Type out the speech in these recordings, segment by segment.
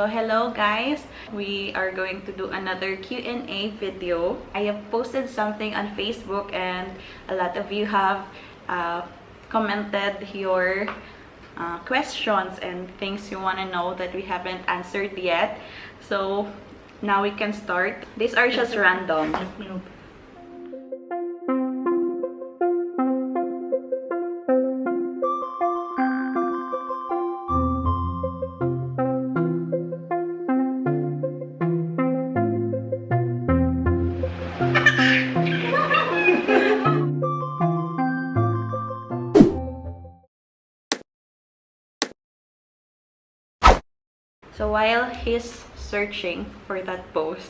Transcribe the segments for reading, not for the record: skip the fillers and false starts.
So hello guys, we are going to do another Q&A video. I have posted something on Facebook and a lot of you have commented your questions and things you want to know that we haven't answered yet. So now we can start. These are just random. So while he's searching for that post,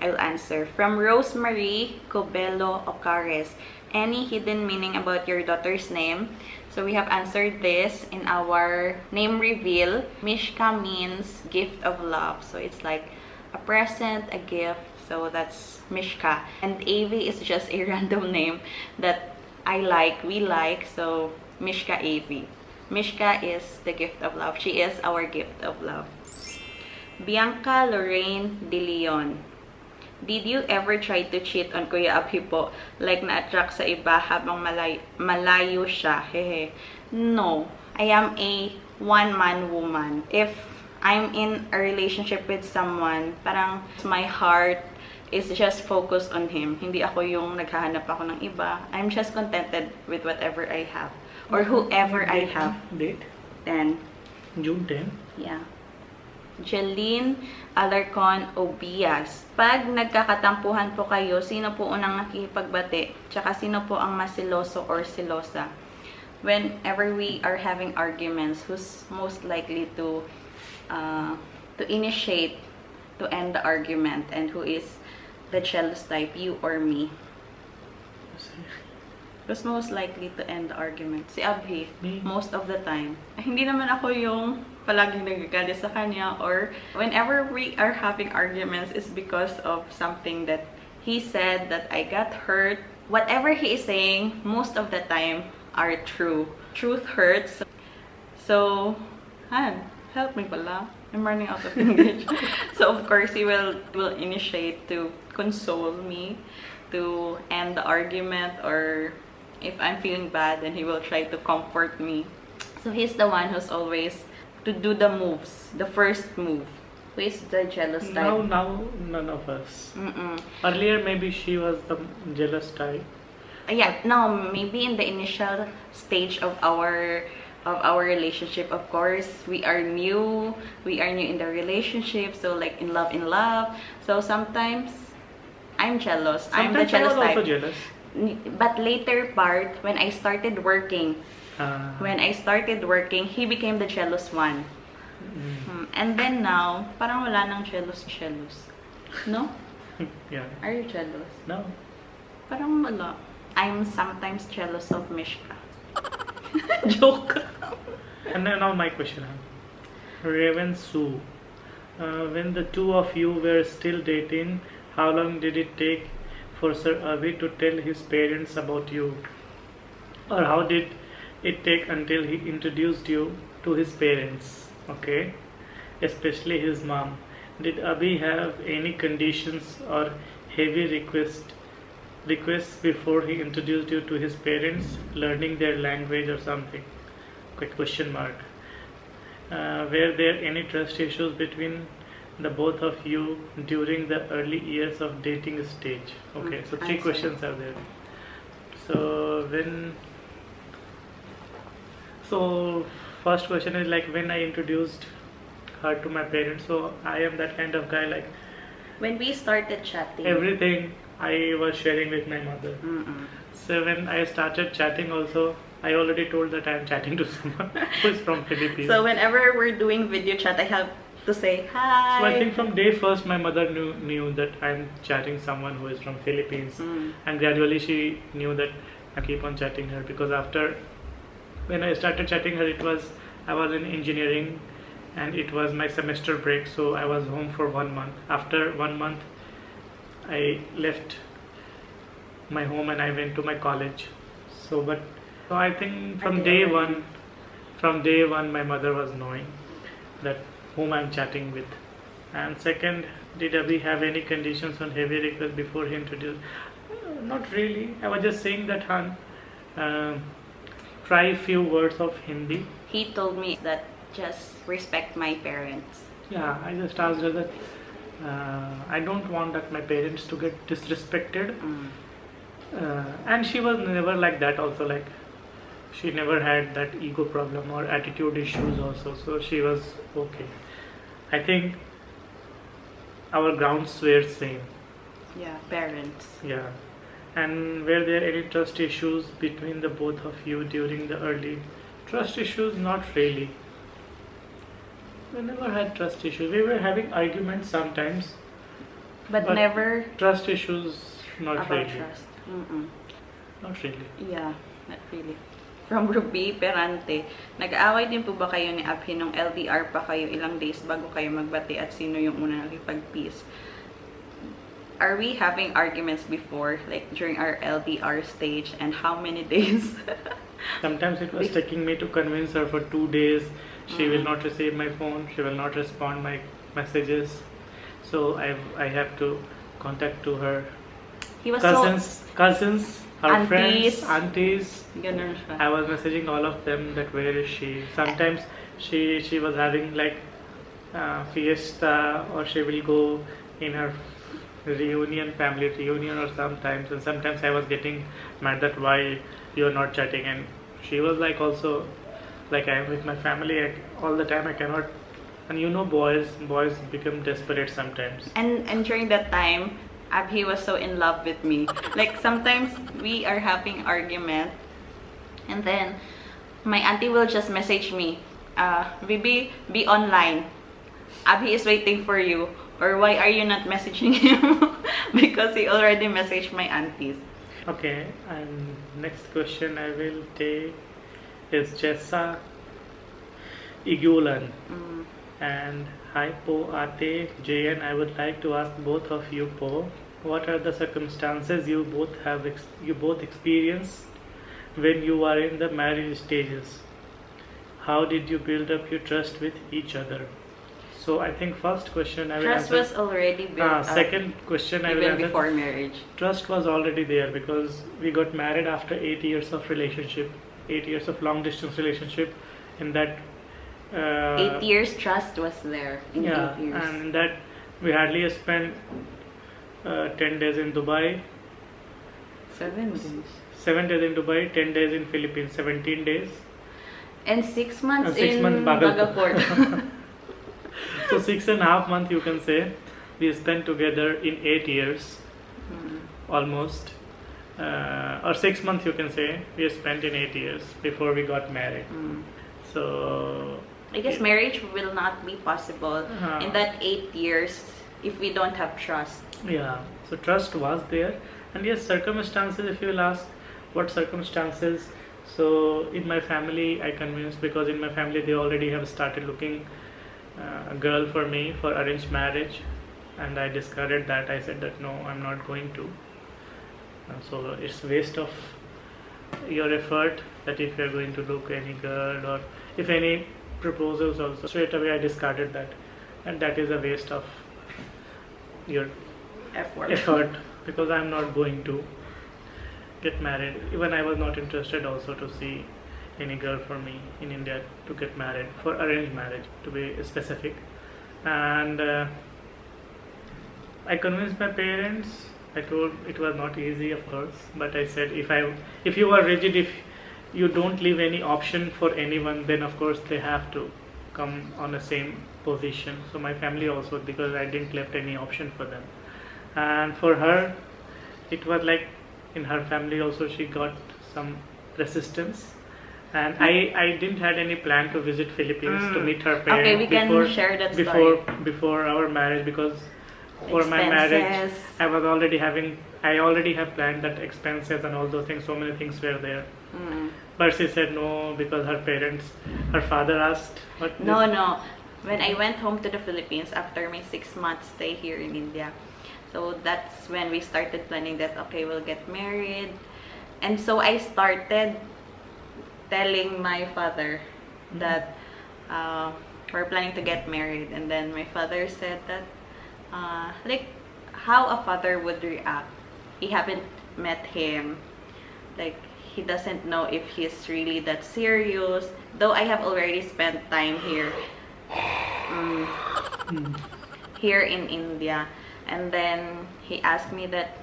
I'll answer. From Rosemary Cobelo Ocares. Any hidden meaning about your daughter's name? So we have answered this in our name reveal. Mishka means gift of love. So it's like a present, a gift. So that's Mishka. And Avi is just a random name that we like. So Mishka Avi. Mishka is the gift of love. She is our gift of love. Bianca Lorraine De Leon. Did you ever try to cheat on Kuya Abhi po? Like na-attract sa iba habang malayo siya? Hehe. No. I am a one-man woman. If I'm in a relationship with someone, parang my heart is just focused on him. Hindi ako yung naghahanap ako ng iba. I'm just contented with whatever I have. Or whoever I have. Date? 10. June 10? Yeah. Jeline Alarcon Obias. Pag nagkakatampuhan po kayo, sino po unang nakikipagbati? Tsaka sino po ang mas siloso or silosa? Whenever we are having arguments, who's most likely to initiate, to end the argument? And who is the jealous type, you or me? Who's most likely to end the argument? Si Abhi. Me. Most of the time. Hindi naman ako yung palaging nagagalit sa kanya, or whenever we are having arguments is because of something that he said that I got hurt. Whatever he is saying, most of the time are true. Truth hurts. So, help me pala. I'm running out of English. So of course he will initiate to console me, to end the argument, or if I'm feeling bad, then he will try to comfort me. So he's the one who's always to do the moves, the first move. Who is the jealous type? Now none of us. Mm-mm. Earlier maybe she was the jealous type. Yeah, no, maybe in the initial stage of our relationship, of course, we are new in the relationship, so like in love. So sometimes I'm jealous. Sometimes I'm the jealous I was type. also jealous. But later part, when I started working, he became the jealous one. And then now, parang wala nang jealous. No? Yeah. Are you jealous? No. Parang wala. I'm sometimes jealous of Mishka. Joke. And now my question. Raven Sue. When the two of you were still dating, how long did it take for Sir Avi to tell his parents about you? Or how did it take until he introduced you to his parents? Okay, especially his mom. Did Abhi have any conditions or heavy requests before he introduced you to his parents, learning their language or something? Question mark. Were there any trust issues between the both of you during the early years of dating stage? Okay, so three questions are there. So first question is like when I introduced her to my parents. So I am that kind of guy, like When we started chatting, everything I was sharing with my mother. So when I started chatting also, I already told that I am chatting to someone who is from Philippines. So whenever we're doing video chat, I have to say hi. So I think from day first my mother knew that I'm chatting someone who is from Philippines, and gradually she knew that I keep on chatting her, because after when I started chatting her, I was in engineering and it was my semester break, so I was home for 1 month. After 1 month I left my home and I went to my college. So I think from day one my mother was knowing that whom I'm chatting with. And second, did Abhi have any conditions on heavy request before he introduced? Not really. I was just saying that Han, try few words of Hindi. He told me that just respect my parents. Yeah, I just asked her that I don't want that my parents to get disrespected. And she was never like that also, like she never had that ego problem or attitude issues also, so she was okay. I think our grounds were same. Yeah, parents. Yeah. And were there any trust issues between the both of you during the early trust issues? Not really. We never had trust issues. We were having arguments sometimes, But never trust issues not about really. trust. Not really. Yeah, not really. From Ruby Perante, nag-aaway din po ba kayo ni Abhi nung LDR pa kayo ilang days bago kayo magbati at sino yung una nakipag-peace? Are we having arguments before, like during our LDR stage, and how many days? Sometimes it was taking me to convince her for 2 days. She will not receive my phone. She will not respond my messages. So I have to contact to her He was cousins, her Aunties. friends, aunties. Ganun siya. I was messaging all of them that where is she. Sometimes she was having like fiesta, or she will go in her family reunion, or sometimes, and sometimes I was getting mad that why you're not chatting, and she was like also like I am with my family all the time, I cannot. And you know, boys become desperate sometimes. And during that time, Abhi was so in love with me. Like sometimes we are having argument, and then my auntie will just message me, Bibi, be online. Abhi is waiting for you. Or why are you not messaging him? Because he already messaged my aunties. Okay, and next question I will take is Jessa Igulan. And hi Po Ate JN, I would like to ask both of you, Po, what are the circumstances you both experienced when you are in the marriage stages? How did you build up your trust with each other? So I think first question I will Trust answer. was already built up Second question I will even answer. before marriage. Trust was already there because we got married after 8 years of relationship, 8 years of long distance relationship. In that 8 years, trust was there in 8 years. and in that we hardly spent 10 days in Dubai, 7 days. 7 days in Dubai, 10 days in Philippines, 17 days. And 6 months And 6 in months Bagaport. So 6.5 months you can say we spent together in 8 years almost, or 6 months you can say we spent in 8 years before we got married. So I guess marriage will not be possible in that 8 years if we don't have trust. yeah, so trust was there. And yes, circumstances, if you will ask what circumstances, so in my family I convinced, because in my family they already have started looking a girl for me for arranged marriage, and I discarded that. I said that no, I'm not going to. So it's waste of your effort that if you're going to look any girl, or if any proposals also, straight away I discarded that, and that is a waste of your effort because I'm not going to get married. Even I was not interested also to see any girl for me in India to get married, for arranged marriage to be specific. And I convinced my parents. I told it was not easy, of course, but I said if you are rigid, if you don't leave any option for anyone, then of course they have to come on the same position. So my family also, because I didn't left any option for them. And for her, it was like in her family also she got some resistance. And I didn't had any plan to visit Philippines to meet her parents. Okay, we can share that story. Before our marriage, because for my marriage I already have planned that expenses and all those things, so many things were there. But she said no, because her father asked what. No. When I went home to the Philippines after my 6 months stay here in India, so that's when we started planning that okay, we'll get married. And so I started telling my father that we're planning to get married. And then my father said that, like, how a father would react. He haven't met him. Like, he doesn't know if he's really that serious. Though I have already spent time here. Here in India. And then he asked me that,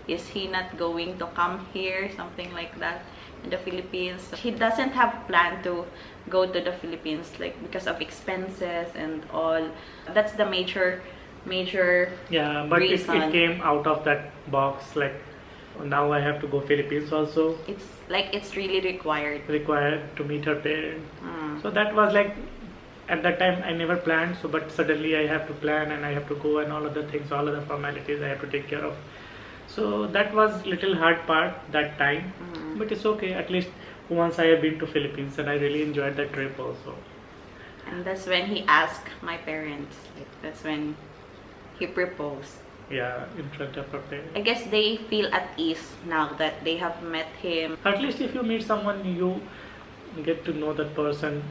is he not going to come here? Something like that. In the Philippines. He doesn't have plan to go to the Philippines, like, because of expenses and all. That's the major Yeah, but if reason. it came out of that box, like now I have to go Philippines also, It's like it's really required. required to meet her parents. So that was like, at that time I never planned, so but suddenly I have to plan and I have to go and all other things, all other formalities I have to take care of. So that was little hard part that time, but it's okay. At least once I have been to Philippines and I really enjoyed that trip also. And that's when he asked my parents. Like, that's when he proposed. Yeah, in front of her parents. I guess they feel at ease now that they have met him. At least if you meet someone, you get to know that person.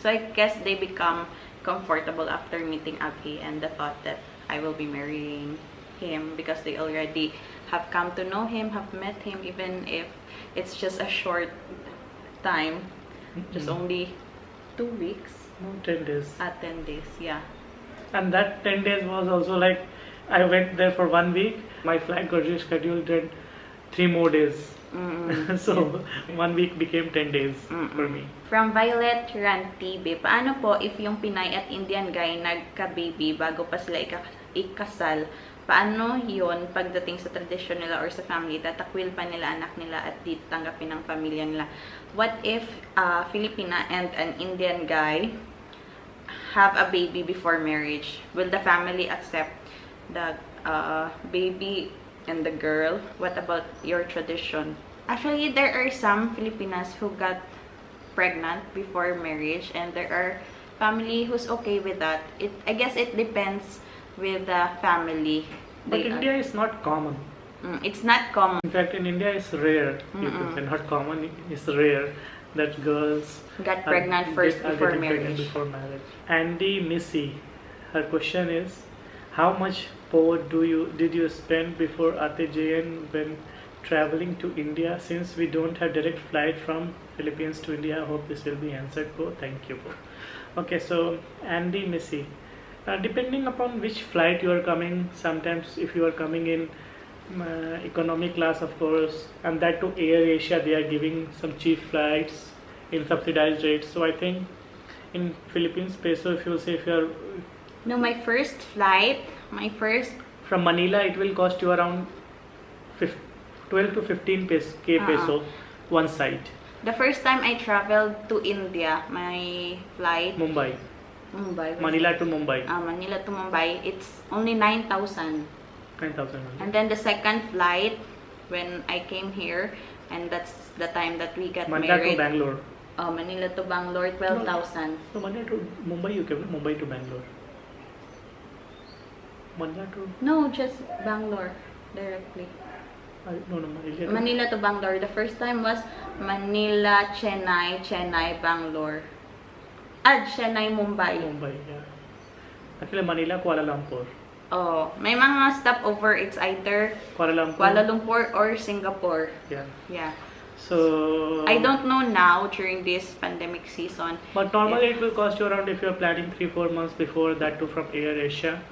So I guess they become comfortable after meeting Abhi and the thought that I will be marrying him, because they already have come to know him, have met him, even if it's just a short time, just only 2 weeks, No, 10 days. 10 days, yeah. And that 10 days was also like, I went there for 1 week, my flight got rescheduled and 3 more days. So 1 week became 10 days for me. From Violet Rantibe, paano po if yung Pinay at Indian guy nagka-baby bago pa sila ikasal? Paano yun pagdating sa tradisyon nila or sa family? Tatakwil pa nila anak nila at di tanggapin ng pamilya nila. What if Filipina and an Indian guy have a baby before marriage? Will the family accept the baby and the girl? What about your tradition? Actually, there are some Filipinas who got pregnant before marriage, and there are family who's okay with that. I guess it depends with the family. But India is not common. It's not common. In fact, in India it's rare. You can say not common, it's rare that girls Got pregnant first before getting pregnant marriage. before marriage. Andy Missy, her question is, how much po did you spend before Ate Jayan when traveling to India? Since we don't have direct flight from Philippines to India, I hope this will be answered po. Thank you po. Okay, so Andy Missy, depending upon which flight you are coming, sometimes if you are coming in economy class, of course, and that to Air Asia, they are giving some cheap flights in subsidized rates. So I think in Philippines peso, if you say if you are No, my first from Manila, it will cost you around 12 to 15 peso one side. the first time I traveled to India, my flight Mumbai, Mumbai. Manila to Mumbai, Manila to Mumbai, it's only 9,000. 9,000. And then the second flight, when I came here, and that's the time that we got Manila to married. Bangalore. Manila to Bangalore, 12,000. So Manila to Mumbai, you came Mumbai to Bangalore. Manila to No, just Bangalore directly. no Manila. To, Manila to Bangalore. The first time was Manila, Chennai, Chennai, Bangalore. Chennai, Mumbai. Mumbai, yeah. Actually, Manila, Kuala Lumpur. Oh, may mga stopover. It's either Kuala Lumpur or Singapore. Yeah. Yeah. So I don't know now during this pandemic season. But normally it will cost you around, if you are planning 3-4 months before that too from Air Asia,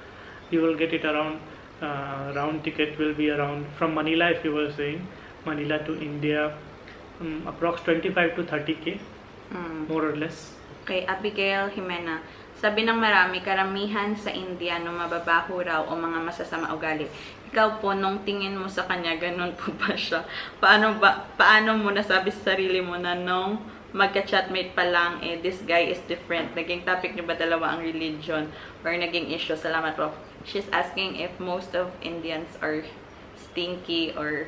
you will get it around round ticket will be around from Manila, if you were saying Manila to India, approx 25 to 30k, more or less. Kay Abigail Jimena, sabi ng marami, karamihan sa Indiano mababaho raw o mga masasama ugali. Ikaw po, nung tingin mo sa kanya, ganun po ba siya? Paano mo nasabi sa sarili mo na nung magka-chatmate pa lang, this guy is different? Naging topic niyo ba dalawa ang religion or naging issue? Salamat po. She's asking if most of Indians are stinky or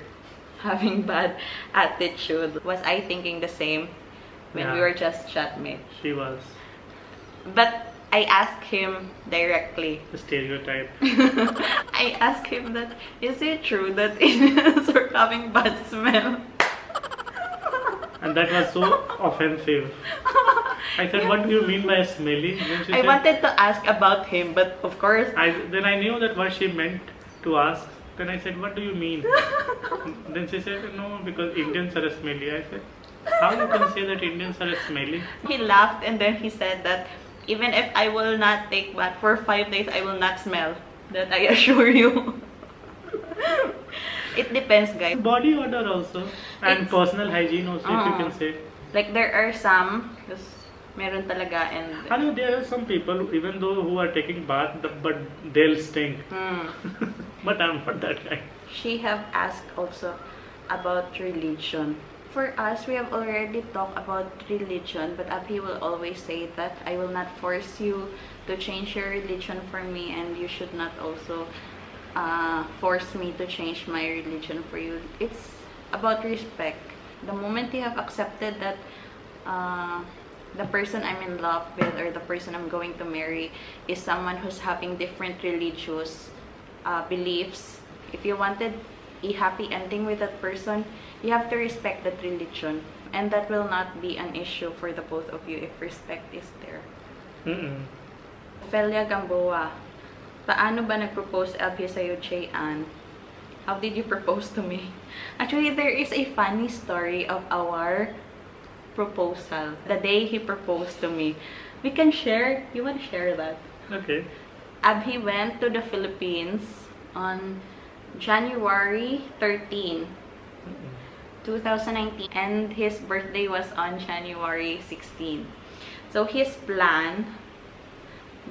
having bad attitude. Was I thinking the same when we were just chatmates? She was. But I asked him directly. The stereotype. I asked him that, is it true that Indians are having bad smell? And that was so offensive. I said, what do you mean by smelly? Then she I said, wanted to ask about him, but of course, then I knew that what she meant to ask. Then I said, what do you mean? Then she said, no, because Indians are smelly. I said, how you can say that Indians are smelly? he laughed and then he said that even if I will not take bath for 5 days, I will not smell. That I assure you. It depends, guys. Body odor also. And It's- personal hygiene also, if you can say. Like there are some, because meron talaga and... I know there are some people, even though who are taking bath, but they'll stink. But I'm not that guy. She have asked also about religion. For us, we have already talked about religion, but Abhi will always say that I will not force you to change your religion for me, and you should not also force me to change my religion for you. It's about respect. The moment you have accepted that the person I'm in love with or the person I'm going to marry is someone who's having different religious beliefs, if you wanted a happy ending with that person, you have to respect that religion, and that will not be an issue for the both of you if respect is there. Felia Gamboa, paano ba nag-propose Abhi sa'yo, Chean? How did you propose to me? Actually, there is a funny story of our proposal. The day he proposed to me. We can share. You want to share that? Okay. Abhi went to the Philippines on January 13, 2019, and his birthday was on January 16. So his plan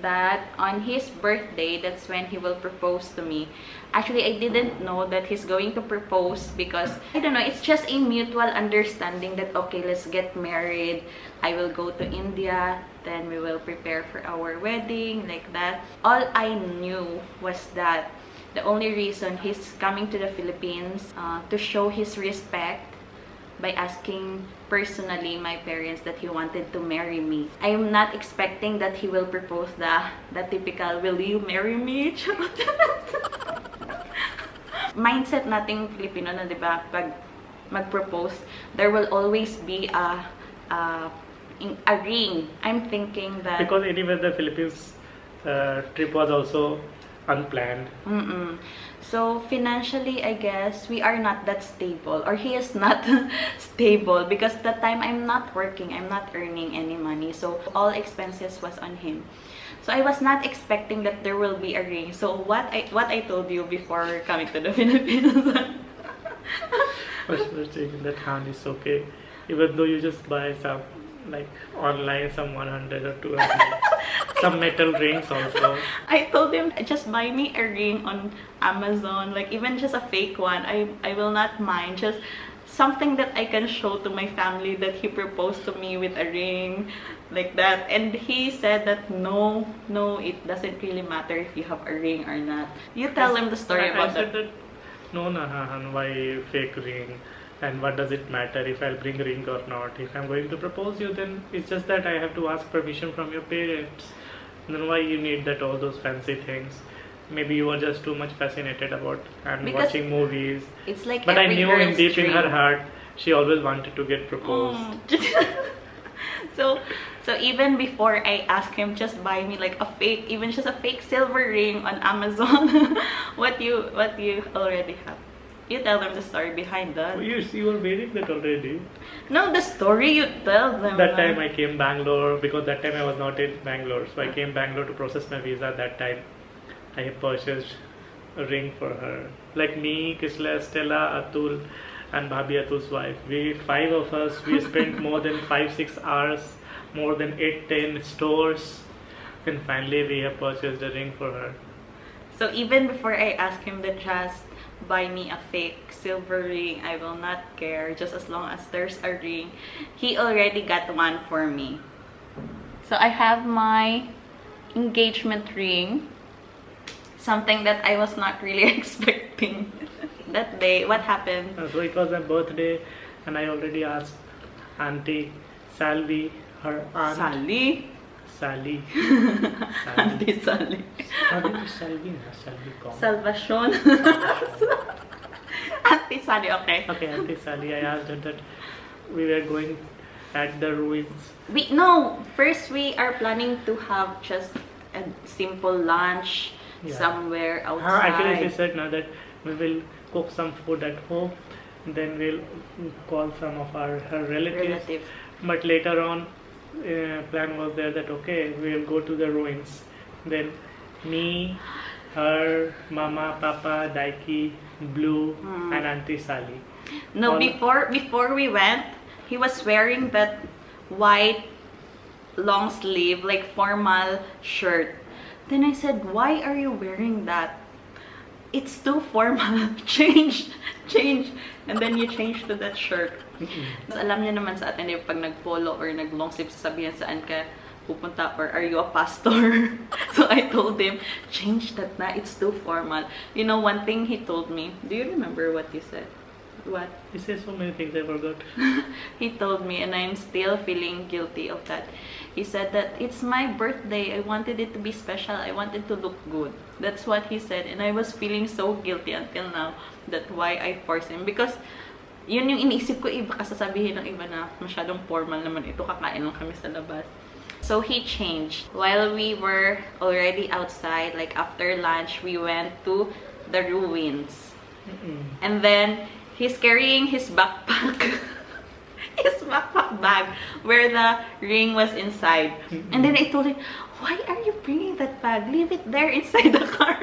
that on his birthday, that's when he will propose to me. Actually, I didn't know that he's going to propose because, I don't know, it's just a mutual understanding that, okay, let's get married. I will go to India, then we will prepare for our wedding, like that. All I knew was that the only reason he's coming to the Philippines to show his respect by asking personally my parents that he wanted to marry me. I am not expecting that he will propose the typical, will you marry me? Mindset nating Filipino na, di ba? Pag mag-propose, there will always be a ring. I'm thinking that... Because anyway, the Philippines trip was also unplanned. So financially, I guess we are not that stable, or he is not stable, because that time I'm not working, I'm not earning any money, so all expenses was on him. So I was not expecting that there will be a ring. So what I told you before coming to the Philippines. I was thinking that hand is okay, even though you just buy some like online some 100 or 200 some metal rings also. I told him, just buy me a ring on Amazon, like even just a fake one. I will not mind, just something that I can show to my family that he proposed to me with a ring, like that. And he said that no, it doesn't really matter if you have a ring or not. You tell him the story about I said that. No, Nahan, why fake ring? And what does it matter if I'll bring a ring or not? If I'm going to propose you, then it's just that I have to ask permission from your parents. Then why you need that all those fancy things? Maybe you are just too much fascinated about and Because watching movies. it's like But I every knew in girl's deep in her dream. heart, she always wanted to get proposed. So even before I asked him, just buy me like a fake, even just a fake silver ring on Amazon. what you already have. You tell them the story behind that. Oh, you were wearing that already. No, the story you tell them. That time I came Bangalore, because that time I was not in Bangalore. So I came Bangalore to process my visa. That time I purchased a ring for her. Like me, Kisla, Stella, Atul and Bhabhi Atul's wife. We 5 of us, we spent more than 5-6 hours, more than 8-10 stores. And finally we have purchased a ring for her. So even before I ask him to just buy me a fake silver ring, I will not care, just as long as there's a ring. He already got one for me. So I have my engagement ring, something that I was not really expecting. That day, what happened? So it was my birthday, and I already asked Auntie Salvi, her aunt. Sally? Sally. Auntie Sally. How did you Salvi? Salvi come. Salvation. Auntie Sally, okay. Okay, Auntie Sally, I asked her that we were going, at the ruins. First we are planning to have just a simple lunch somewhere outside. Actually, she said now that we will cook some food at home, then we'll call some of her relatives. But later on, plan was there that okay, we'll go to the ruins. Then me, her, Mama, Papa, Daiki, Blue, and Auntie Sally. No, before we went, he was wearing that white long sleeve, like formal shirt. Then I said, "Why are you wearing that? It's too formal. change." And then you change to that shirt. Mas alam niya naman sa atin, pag nag-polo or nag-long sleeve, sasabihin saan ka pupunta or are you a pastor? So I told him, change that na. It's too formal. You know, one thing he told me. Do you remember what he said? What? He says so many things I forgot. He told me, and I'm still feeling guilty of that. He said that it's my birthday. I wanted it to be special. I wanted to look good. That's what he said. And I was feeling so guilty until now that why I forced him. Because yun yung iniisip ko, baka sasabihin ng iba na masyadong formal naman ito, kakain lang kami sa labas. So he changed. While we were already outside, like after lunch, we went to the ruins. And then he's carrying his backpack. His backpack bag where the ring was inside. And then I told him, why are you bringing that bag? Leave it there inside the car.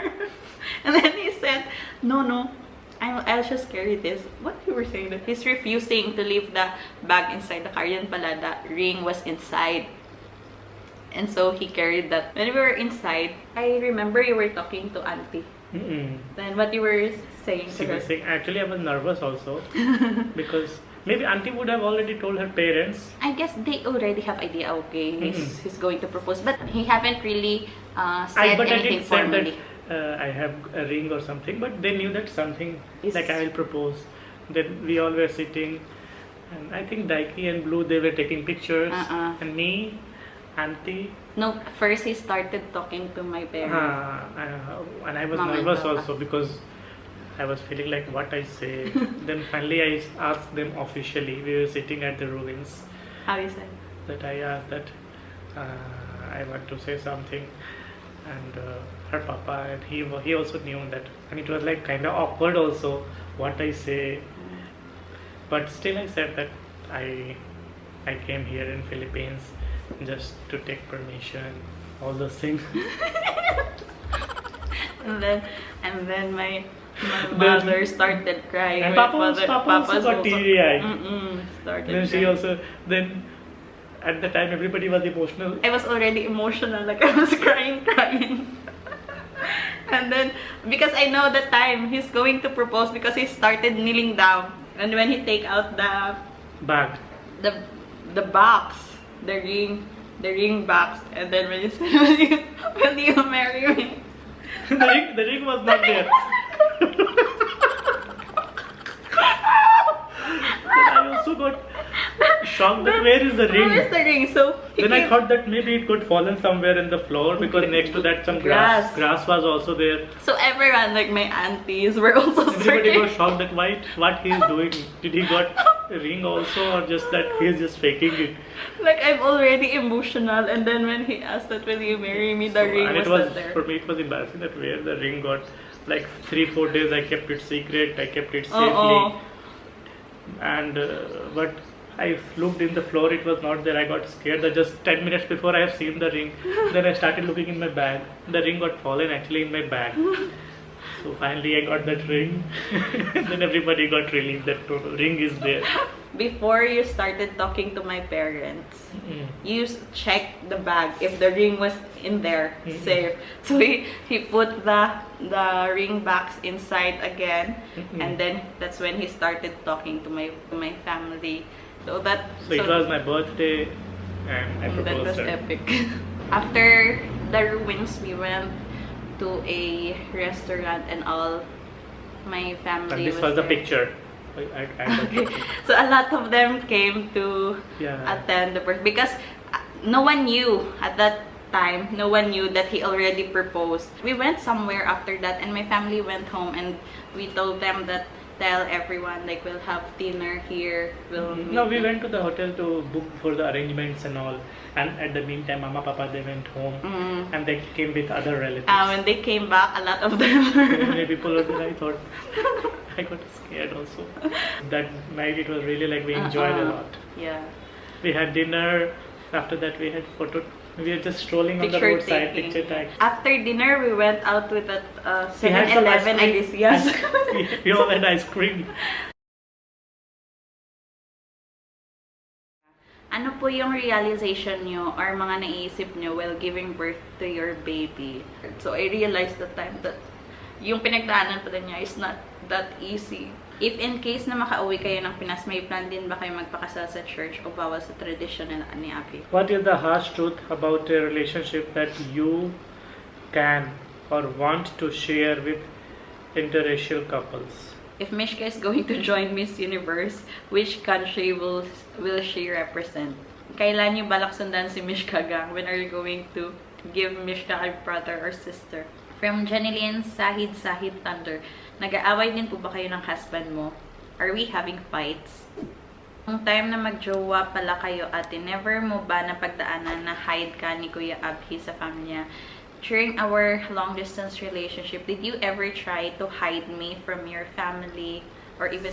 And then he said, no, I'll just carry this. What you were saying? That he's refusing to leave the bag inside the car. Yan pala, the ring was inside. And so he carried that. When we were inside, I remember you were talking to Auntie. Then what you were saying to her? Actually, I was nervous also because maybe Auntie would have already told her parents. I guess they already have idea. Okay, he's going to propose, but he haven't really said anything formally. I have a ring or something, but they knew that something like I will propose. Then we all were sitting, and I think Daiki and Blue, they were taking pictures, and me, Auntie. No, first he started talking to my parents. And I was nervous also because I was feeling like what I say. Then finally I asked them officially. We were sitting at the ruins. How you said? That I asked that I want to say something, and her papa, and he also knew that, and it was like kind of awkward also what I say, but still I said that I came here in Philippines just to take permission, all those things. and then my mother started crying. And my Papa also got teary-eyed. Started Then then at the time everybody was emotional. I was already emotional, like I was crying. And then because I know the time he's going to propose, because he started kneeling down, and when he take out the bag, the box, the ring box, and then when he said, will you marry me? the ring was not there. Then I also got shocked that where is the ring? Where is the ring? So then I thought that maybe it could fallen somewhere in the floor, because next to that some grass was also there. So everyone, like my aunties, were also everybody was shocked that what he is doing. Did he got a ring also, or just that he is just faking it? Like I'm already emotional, and then when he asked that will you marry me, the ring was not there. For me it was embarrassing that where the ring got. Like 3-4 days I kept it secret, I kept it safely. And but I looked in the floor, it was not there. I got scared that just 10 minutes before I have seen the ring. Then I started looking in my bag. The ring got fallen actually in my bag. So finally I got that ring. Then everybody got relieved that the ring is there. Before you started talking to my parents, you checked the bag if the ring was in there, safe. So he put the ring box inside again, and then that's when he started talking to my family. So it was my birthday, and I proposed. That was epic. After the ruins, we went to a restaurant and all. My family. And this was the there. picture. Okay. So a lot of them came to attend the birthday, because no one knew at that time. No one knew that he already proposed. We went somewhere after that, and my family went home, and we told them that tell everyone, like, we'll have dinner here, we'll meet No, we went to the hotel to book for the arrangements and all. And at the meantime, Mama, Papa, they went home. And they came with other relatives. When they came back, a lot of them So were... many people were there, I thought, I got scared also. That night it was really like we enjoyed a lot. Yeah. We had dinner. After that, we had photo. We were just strolling on the Picture roadside, taking. picture tag. After dinner, we went out with at We had some ice 7-Eleven, I cream. guess. Yes. We all had ice cream. Ano po yung realization nyo or mga naisip nyo while giving birth to your baby? So, I realized that time that yung pinagdaanan pala niya is not that easy. If in case na makauwi kayo ng Pinas, may plan din ba kayo magpakasal sa church o bawal sa tradition ni Abby? What is the harsh truth about a relationship that you can or want to share with interracial couples? If Mishka is going to join Miss Universe, which country will she represent? Kailan niyo balak sundan si Mishka gang? When are you going to give Mishka a brother or sister? From Janilyn Sahid Thunder, nag-aaway din po ba kayo ng husband mo? Are we having fights? Nung time na magjowa pala kayo, ate, never mo ba napagdaanan na hide ka ni Kuya Abhi sa pamilya? During our long-distance relationship, did you ever try to hide me from your family or even...